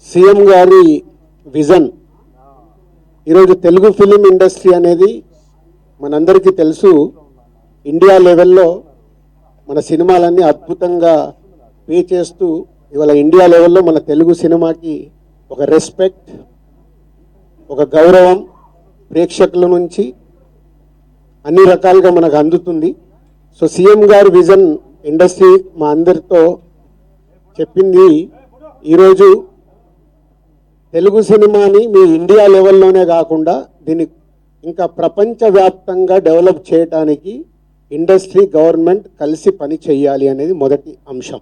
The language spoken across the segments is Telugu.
సీఎం గారి విజన్. ఈరోజు తెలుగు ఫిలిం ఇండస్ట్రీ అనేది మనందరికీ తెలుసు, ఇండియా లెవెల్లో మన సినిమాలన్నీ అద్భుతంగా పే చేస్తూ ఇవాళ ఇండియా లెవెల్లో మన తెలుగు సినిమాకి ఒక రెస్పెక్ట్, ఒక గౌరవం ప్రేక్షకుల నుంచి అన్ని రకాలుగా మనకు అందుతుంది. సో సీఎం గారి విజన్ ఇండస్ట్రీ మా అందరితో చెప్పింది, ఈరోజు తెలుగు సినిమాని మీ ఇండియా లెవెల్లోనే కాకుండా దీన్ని ఇంకా ప్రపంచవ్యాప్తంగా డెవలప్ చేయడానికి ఇండస్ట్రీ, గవర్నమెంట్ కలిసి పని చేయాలి అనేది మొదటి అంశం.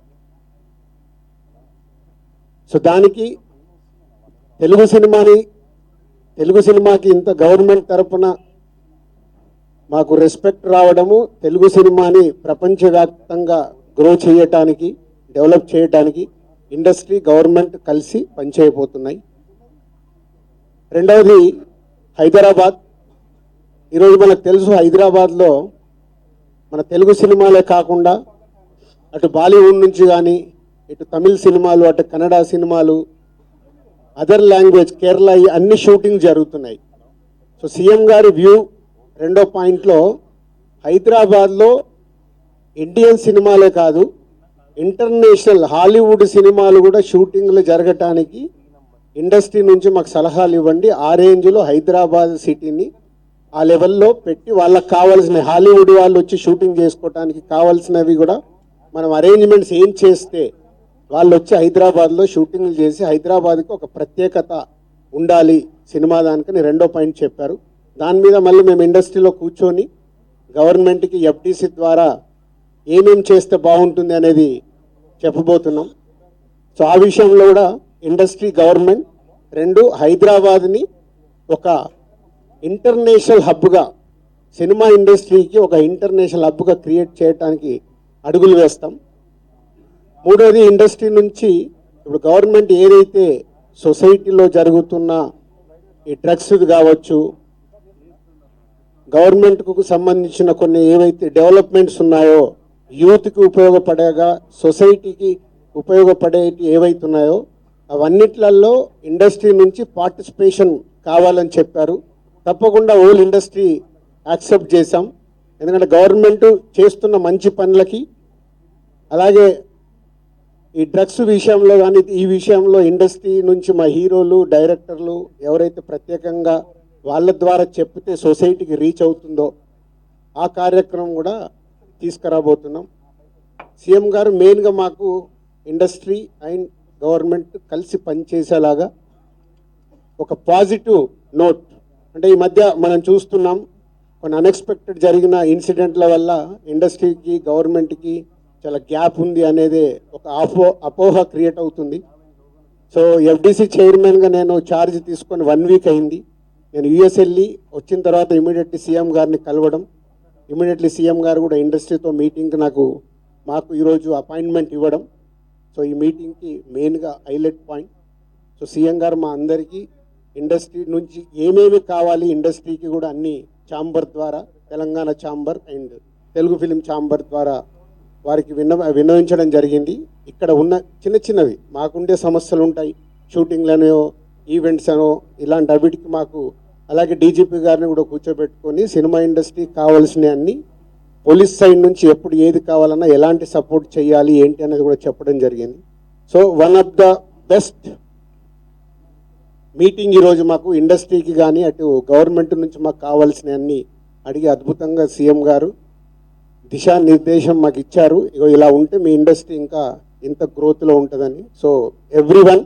సో దానికి తెలుగు సినిమాకి ఇంత గవర్నమెంట్ తరపున మాకు రెస్పెక్ట్ రావడము, తెలుగు సినిమాని ప్రపంచవ్యాప్తంగా గ్రో చేయటానికి, డెవలప్ చేయడానికి ఇండస్ట్రీ, గవర్నమెంట్ కలిసి పనిచేయబోతున్నాయి. రెండవది హైదరాబాద్. ఈరోజు మనకు తెలుసు, హైదరాబాద్లో మన తెలుగు సినిమాలే కాకుండా అటు బాలీవుడ్ నుంచి కానీ, ఇటు తమిళ సినిమాలు, అటు కన్నడ సినిమాలు, అదర్ లాంగ్వేజ్, కేరళ, అన్ని షూటింగ్ జరుగుతున్నాయి. సో సీఎం గారి వ్యూ రెండో పాయింట్లో, హైదరాబాద్లో ఇండియన్ సినిమాలే కాదు, ఇంటర్నేషనల్ హాలీవుడ్ సినిమాలు కూడా షూటింగ్లు జరగటానికి ఇండస్ట్రీ నుంచి మాకు సలహాలు ఇవ్వండి. ఆ రేంజ్లో హైదరాబాద్ సిటీని ఆ లెవెల్లో పెట్టి వాళ్ళకి కావాల్సిన హాలీవుడ్ వాళ్ళు వచ్చి షూటింగ్ చేసుకోవటానికి కావాల్సినవి కూడా మనం అరేంజ్మెంట్స్ ఏం చేస్తే వాళ్ళు వచ్చి హైదరాబాద్లో షూటింగ్లు చేసి హైదరాబాద్కి ఒక ప్రత్యేకత ఉండాలి సినిమా దానికని రెండో పాయింట్ చెప్పారు. దాని మీద మళ్ళీ మేము ఇండస్ట్రీలో కూర్చొని గవర్నమెంట్కి ఎఫ్టీసీ ద్వారా ఏమేం చేస్తే బాగుంటుంది అనేది చెప్పబోతున్నాం. సో ఆ విషయంలో కూడా ఇండస్ట్రీ, గవర్నమెంట్ రెండు హైదరాబాద్ని ఒక ఇంటర్నేషనల్ హబ్గా, సినిమా ఇండస్ట్రీకి ఒక ఇంటర్నేషనల్ హబ్గా క్రియేట్ చేయడానికి అడుగులు వేస్తాం. మూడోది, ఇండస్ట్రీ నుంచి ఇప్పుడు గవర్నమెంట్ ఏదైతే సొసైటీలో జరుగుతున్న ఈ డ్రగ్స్ కావచ్చు, గవర్నమెంట్కు సంబంధించిన కొన్ని ఏవైతే డెవలప్మెంట్స్ ఉన్నాయో, యూత్కి ఉపయోగపడేగా, సొసైటీకి ఉపయోగపడేవి ఏవైతే ఉన్నాయో అవన్నిట్లలో ఇండస్ట్రీ నుంచి పార్టిసిపేషన్ కావాలని చెప్పారు. తప్పకుండా ఓల్ ఇండస్ట్రీ యాక్సెప్ట్ చేశాం. ఎందుకంటే గవర్నమెంట్ చేస్తున్న మంచి పనులకి, అలాగే ఈ డ్రగ్స్ విషయంలో కానీ ఈ విషయంలో ఇండస్ట్రీ నుంచి మా హీరోలు, డైరెక్టర్లు ఎవరైతే ప్రత్యేకంగా వాళ్ళ ద్వారా చెప్తే సొసైటీకి రీచ్ అవుతుందో ఆ కార్యక్రమం కూడా తీసుకురాబోతున్నాం. సీఎం గారు మెయిన్గా మాకు ఇండస్ట్రీ అండ్ గవర్నమెంట్ కలిసి పనిచేసేలాగా ఒక పాజిటివ్ నోట్, అంటే ఈ మధ్య మనం చూస్తున్నాం కొన్ని అన్ఎక్స్పెక్టెడ్ జరిగిన ఇన్సిడెంట్ల వల్ల ఇండస్ట్రీకి, గవర్నమెంట్కి చాలా గ్యాప్ ఉంది అనేది ఒక అపోహ క్రియేట్ అవుతుంది. సో ఎఫ్డీసీ చైర్మన్గా నేను ఛార్జ్ తీసుకొని 1 వీక్ అయింది. నేను యూఎస్ వెళ్ళి వచ్చిన తర్వాత ఇమీడియట్లీ సీఎం గారిని కలవడం, ఇమీడియట్లీ సీఎం గారు కూడా ఇండస్ట్రీతో మీటింగ్కి మాకు ఈరోజు అపాయింట్మెంట్ ఇవ్వడం. సో ఈ మీటింగ్కి మెయిన్గా హైలైట్ పాయింట్. సో సీఎం గారు మా అందరికీ ఇండస్ట్రీ నుంచి ఏమేమి కావాలి, ఇండస్ట్రీకి కూడా అన్ని ఛాంబర్ ద్వారా, Telangana chamber and Telugu film chamber ద్వారా వారికి విన్నవించడం జరిగింది. ఇక్కడ ఉన్న చిన్నవి మాకుండే సమస్యలు ఉంటాయి, షూటింగ్లనో, ఈవెంట్స్ అనో, ఇలాంటి అవిటికి మాకు, అలాగే డీజీపీ గారిని కూడా కూర్చోబెట్టుకొని సినిమా ఇండస్ట్రీకి కావాల్సిన అన్ని, పోలీస్ సైడ్ నుంచి ఎప్పుడు ఏది కావాలన్నా ఎలాంటి సపోర్ట్ చేయాలి ఏంటి అనేది కూడా చెప్పడం జరిగింది. So one of the best meeting ఈరోజు మాకు ఇండస్ట్రీకి కానీ అటు గవర్నమెంట్ నుంచి మాకు కావాల్సిన అన్ని అడిగి అద్భుతంగా సీఎం గారు దిశానిర్దేశం మాకు ఇచ్చారు. ఇలా ఉంటే మీ ఇండస్ట్రీ ఇంకా ఇంత గ్రోత్లో ఉంటుందని. సో ఎవ్రీవన్,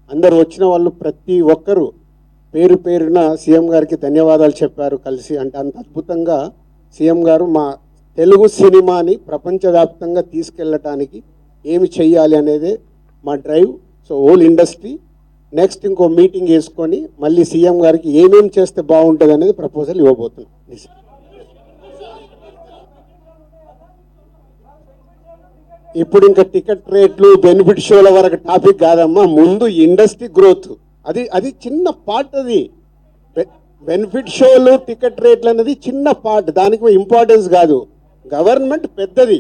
అందరు వచ్చిన వాళ్ళు ప్రతి ఒక్కరూ పేరు పేరున సీఎం గారికి ధన్యవాదాలు చెప్పారు కలిసి. అంటే అంత అద్భుతంగా సీఎం గారు మా తెలుగు సినిమాని ప్రపంచవ్యాప్తంగా తీసుకెళ్ళటానికి ఏమి చెయ్యాలి అనేదే మా drive. So whole industry next ఇంకో మీటింగ్ వేసుకొని మళ్ళీ సీఎం గారికి ఏమేమి చేస్తే బాగుంటుంది అనేది ప్రపోజల్ ఇవ్వబోతున్నాం. ఇప్పుడు ఇంకా టికెట్ రేట్లు, బెనిఫిట్ షోల వరకు టాపిక్ కాదమ్మా, ముందు ఇండస్ట్రీ గ్రోత్, అది చిన్న పార్ట్. అది బెనిఫిట్ షోలు, టికెట్ రేట్లు అనేది చిన్న పార్ట్, దానికి ఇంపార్టెన్స్ కాదు. గవర్నమెంట్ పెద్దది,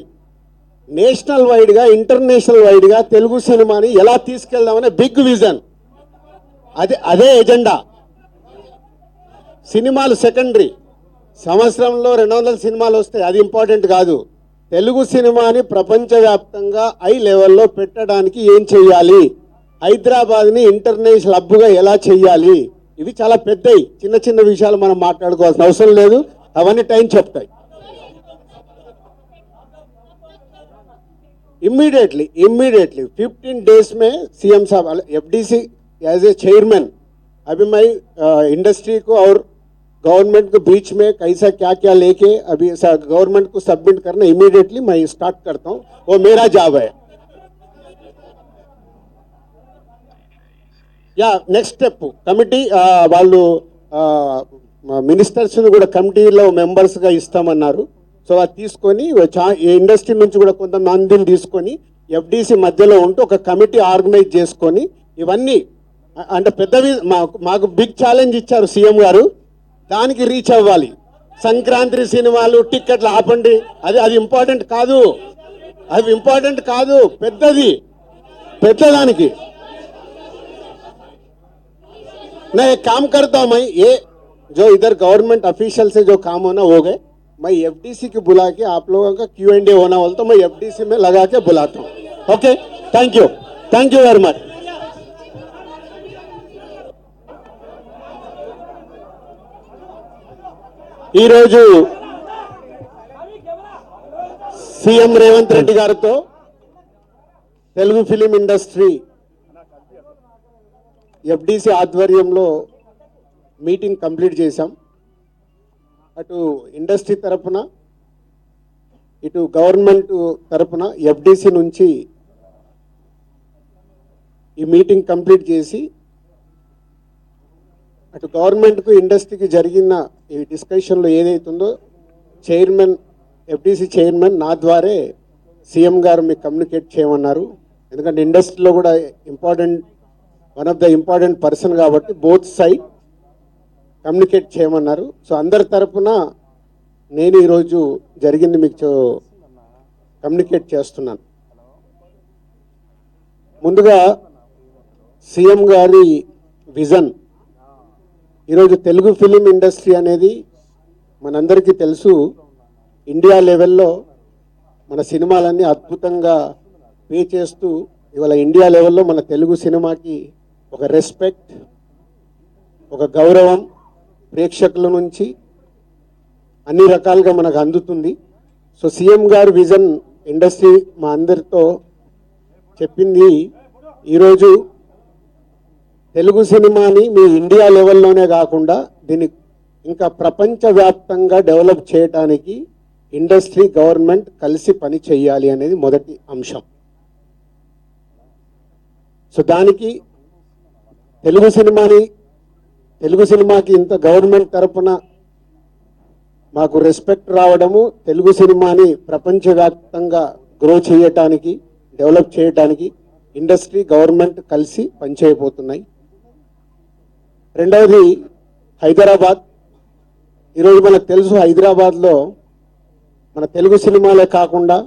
నేషనల్ వైడ్గా, ఇంటర్నేషనల్ వైడ్గా తెలుగు సినిమాని ఎలా తీసుకెళ్దామనే బిగ్ విజన్. అదే ఎజెండా. సినిమాలు సెకండరీ. సంవత్సరంలో 200 సినిమాలు వస్తాయి, అది ఇంపార్టెంట్ కాదు. తెలుగు సినిమాని ప్రపంచవ్యాప్తంగా హై లెవెల్లో పెట్టడానికి ఏం చేయాలి, హైదరాబాద్ని ఇంటర్నేషనల్ హబ్గా ఎలా చేయాలి, ఇవి చాలా పెద్దవి. చిన్న చిన్న విషయాలు మనం మాట్లాడుకోవాల్సిన అవసరం లేదు, అవన్నీ టైం చెప్తాయి. इमीडिएटली 15 डेज में सीएम साहब एफडीसी एज ए चेयरमैन, अभी मैं इंडस्ट्री को और गवर्नमेंट के बीच में कैसा क्या क्या लेके अभी गवर्नमेंट को सबमिट करना इमीडिएटली मैं स्टार्ट करता हूँ, वो मेरा जॉब है. या नेक्स्ट स्टेप कमिटी వాళ్ళు మినిస్టర్స్ కూడా కమిటీలో మెంబర్స్గా ఇస్తామన్నారు. సో అది తీసుకొని ఇండస్ట్రీ నుంచి కూడా కొంతమందిని తీసుకొని ఎఫ్డీసీ మధ్యలో ఉంటూ ఒక కమిటీ ఆర్గనైజ్ చేసుకొని ఇవన్నీ అంటే పెద్దవి మాకు బిగ్ ఛాలెంజ్ ఇచ్చారు సీఎం గారు, దానికి రీచ్ అవ్వాలి. సంక్రాంతి సినిమాలు టిక్కెట్లు ఆపండి, అది ఇంపార్టెంట్ కాదు, అది ఇంపార్టెంట్ కాదు, పెద్దదానికి. मैं एक काम करता हूँ, मैं ये जो इधर गवर्नमेंट ऑफिशियल से जो काम होना हो गए, मैं एफडीसी की बुला के आप लोगों का Q&A होना बोलता तो मैं एफडीसी में लगा के बुलाता हूँ. Okay, thank you very much. ఈ రోజు సీఎం రేవంత్ రెడ్డి గారితో తెలుగు ఫిలిం ఇండస్ట్రీ ఎఫ్డీసీ ఆధ్వర్యంలో మీటింగ్ కంప్లీట్ చేశాం. అటు ఇండస్ట్రీ తరపున ఇటు గవర్నమెంట్ తరపున ఎఫ్డీసీ నుంచి ఈ మీటింగ్ కంప్లీట్ చేసి అటు గవర్నమెంట్కు ఇండస్ట్రీకి జరిగిన ఈ డిస్కషన్లో ఏదైతుందో చైర్మన్ ఎఫ్డీసీ చైర్మన్ నా ద్వారే సీఎం గారు మీకు కమ్యూనికేట్ చేయమన్నారు. ఎందుకంటే ఇండస్ట్రీలో కూడా one of the important person కాబట్టి బోత్ సైడ్ కమ్యూనికేట్ చేయమన్నారు. సో అందరి తరపున నేను ఈరోజు జరిగింది మీకు కమ్యూనికేట్ చేస్తున్నాను. ముందుగా సీఎం గారి విజన్. ఈరోజు తెలుగు ఫిలిం ఇండస్ట్రీ అనేది మనందరికీ తెలుసు, ఇండియా లెవెల్లో మన సినిమాలన్నీ అద్భుతంగా పే చేస్తూ ఇవాళ ఇండియా లెవెల్లో మన తెలుగు సినిమాకి ఒక రెస్పెక్ట్, ఒక గౌరవం ప్రేక్షకుల నుంచి అన్ని రకాలుగా మనకు అందుతుంది. సో సీఎం గారు విజన్ ఇండస్ట్రీ మా అందరితో చెప్పింది, ఈరోజు తెలుగు సినిమాని మీ ఇండియా లెవెల్లోనే కాకుండా దీన్ని ఇంకా ప్రపంచవ్యాప్తంగా డెవలప్ చేయడానికి ఇండస్ట్రీ గవర్నమెంట్ కలిసి పని చేయాలి అనేది మొదటి అంశం. సో దానికి తెలుగు సినిమాకి ఇంత గవర్నమెంట్ తరపున మాకు రెస్పెక్ట్ రావడము, తెలుగు సినిమాని ప్రపంచవ్యాప్తంగా గ్రో చేయటానికి, డెవలప్ చేయటానికి ఇండస్ట్రీ గవర్నమెంట్ కలిసి పనిచేయబోతున్నాయి. రెండవది హైదరాబాద్. ఈరోజు మనకు తెలుసు హైదరాబాద్లో మన తెలుగు సినిమాలే కాకుండా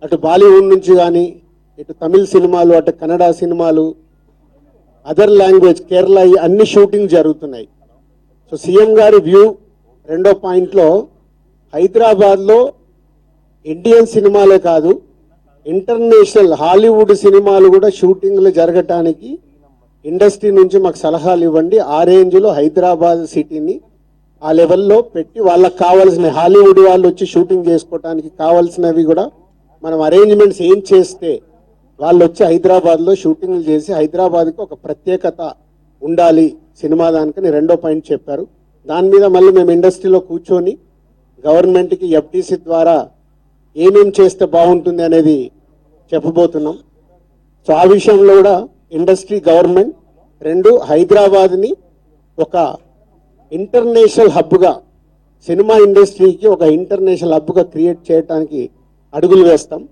అటు బాలీవుడ్ నుంచి కానీ ఇటు తమిళ్ సినిమాలు, అటు కన్నడ సినిమాలు, అదర్ లాంగ్వేజ్ కేరళ అన్ని షూటింగ్ జరుగుతున్నాయి. సో సీఎం గారి వ్యూ రెండో పాయింట్లో హైదరాబాద్లో ఇండియన్ సినిమాలే కాదు ఇంటర్నేషనల్ హాలీవుడ్ సినిమాలు కూడా షూటింగ్లు జరగటానికి ఇండస్ట్రీ నుంచి మాకు సలహాలు ఇవ్వండి. ఆ రేంజ్లో హైదరాబాద్ సిటీని ఆ లెవెల్లో పెట్టి వాళ్ళకి కావాల్సిన హాలీవుడ్ వాళ్ళు వచ్చి షూటింగ్ చేసుకోవటానికి కావాల్సినవి కూడా మనం అరేంజ్మెంట్స్ ఏం చేస్తే వాళ్ళు వచ్చి హైదరాబాద్లో షూటింగ్లు చేసి హైదరాబాద్కి ఒక ప్రత్యేకత ఉండాలి సినిమా దానికని రెండో పాయింట్ చెప్పారు. దాని మీద మళ్ళీ మేము ఇండస్ట్రీలో కూర్చొని గవర్నమెంట్కి ఎఫ్డీసీ ద్వారా ఏమేం చేస్తే బాగుంటుంది అనేది చెప్పబోతున్నాం. సో ఆ విషయంలో కూడా ఇండస్ట్రీ గవర్నమెంట్ రెండు హైదరాబాద్ని ఒక ఇంటర్నేషనల్ హబ్గా, సినిమా ఇండస్ట్రీకి ఒక ఇంటర్నేషనల్ హబ్గా క్రియేట్ చేయడానికి అడుగులు వేస్తాం.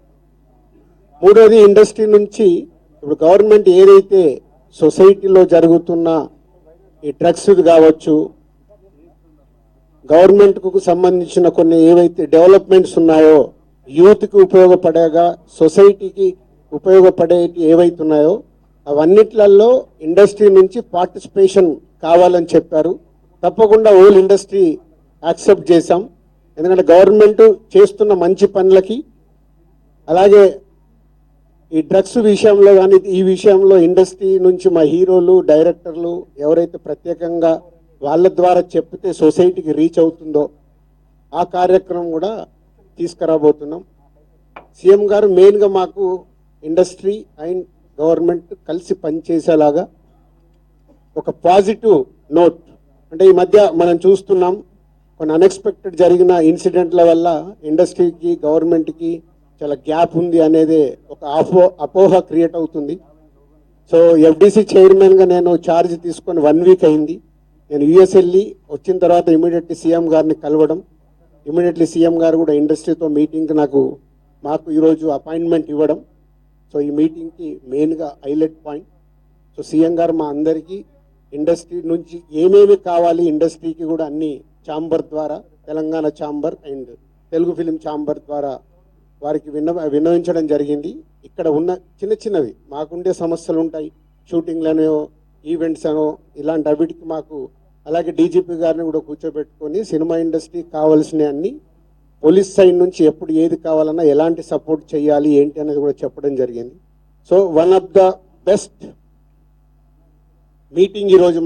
మూడోది ఇండస్ట్రీ నుంచి ఇప్పుడు గవర్నమెంట్ ఏదైతే సొసైటీలో జరుగుతున్న ఈ డ్రగ్స్ కావచ్చు, గవర్నమెంట్కు సంబంధించిన కొన్ని ఏవైతే డెవలప్మెంట్స్ ఉన్నాయో, యూత్కి ఉపయోగపడేగా సొసైటీకి ఉపయోగపడే ఏవైతే ఉన్నాయో అవన్నిట్లలో ఇండస్ట్రీ నుంచి పార్టిసిపేషన్ కావాలని చెప్పారు. తప్పకుండా హోల్ ఇండస్ట్రీ యాక్సెప్ట్ చేశాం. ఎందుకంటే గవర్నమెంట్ చేస్తున్న మంచి పనులకి, అలాగే ఈ డ్రగ్స్ విషయంలో కానీ ఈ విషయంలో ఇండస్ట్రీ నుంచి మా హీరోలు, డైరెక్టర్లు ఎవరైతే ప్రత్యేకంగా వాళ్ళ ద్వారా చెప్తే సొసైటీకి రీచ్ అవుతుందో ఆ కార్యక్రమం కూడా తీసుకురాబోతున్నాం. సీఎం గారు మెయిన్గా మాకు ఇండస్ట్రీ అండ్ గవర్నమెంట్ కలిసి పనిచేసేలాగా ఒక పాజిటివ్ నోట్, అంటే ఈ మధ్య మనం చూస్తున్నాం కొన్ని అన్ఎక్స్పెక్టెడ్ జరిగిన ఇన్సిడెంట్ల వల్ల ఇండస్ట్రీకి గవర్నమెంట్కి చాలా గ్యాప్ ఉంది అనేది ఒక అపోహ క్రియేట్ అవుతుంది. సో ఎఫ్డిసి చైర్మన్గా నేను ఛార్జ్ తీసుకొని 1 వీక్ అయింది. నేను యుఎస్ వెళ్ళి వచ్చిన తర్వాత ఇమీడియట్లీ సీఎం గారిని కలవడం, ఇమీడియట్లీ సీఎం గారు కూడా ఇండస్ట్రీతో మీటింగ్కి మాకు ఈరోజు అపాయింట్మెంట్ ఇవ్వడం. సో ఈ మీటింగ్కి మెయిన్గా హైలైట్ పాయింట్. సో సీఎం గారు మా అందరికీ ఇండస్ట్రీ నుంచి ఏమేమి కావాలి, ఇండస్ట్రీకి కూడా అన్ని ఛాంబర్ ద్వారా, Telangana chamber and Telugu film chamber ద్వారా వారికి విన్నవించడం జరిగింది. ఇక్కడ ఉన్న చిన్న చిన్నవి మాకుండే సమస్యలు ఉంటాయి, షూటింగ్లనో ఈవెంట్స్ అనో ఇలాంటి అవిటికి మాకు, అలాగే డీజీపీ గారిని కూడా కూర్చోబెట్టుకొని సినిమా ఇండస్ట్రీకి కావాల్సిన అన్ని పోలీస్ సైడ్ నుంచి ఎప్పుడు ఏది కావాలన్నా ఎలాంటి సపోర్ట్ చేయాలి ఏంటి అనేది కూడా చెప్పడం జరిగింది. So one of the best meeting ఈరోజు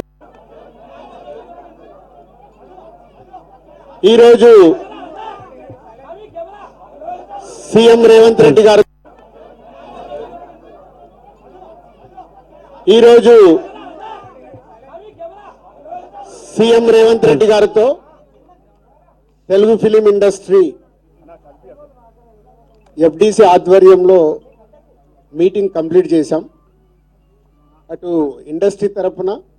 సీఎం రేవంత్ రెడ్డి గారు గారితో తెలుగు ఫిలిం ఇండస్ట్రీ ఎఫ్డిసి ఆధ్వర్యంలో మీటింగ్ కంప్లీట్ చేశాం. అటు ఇండస్ట్రీ తరపున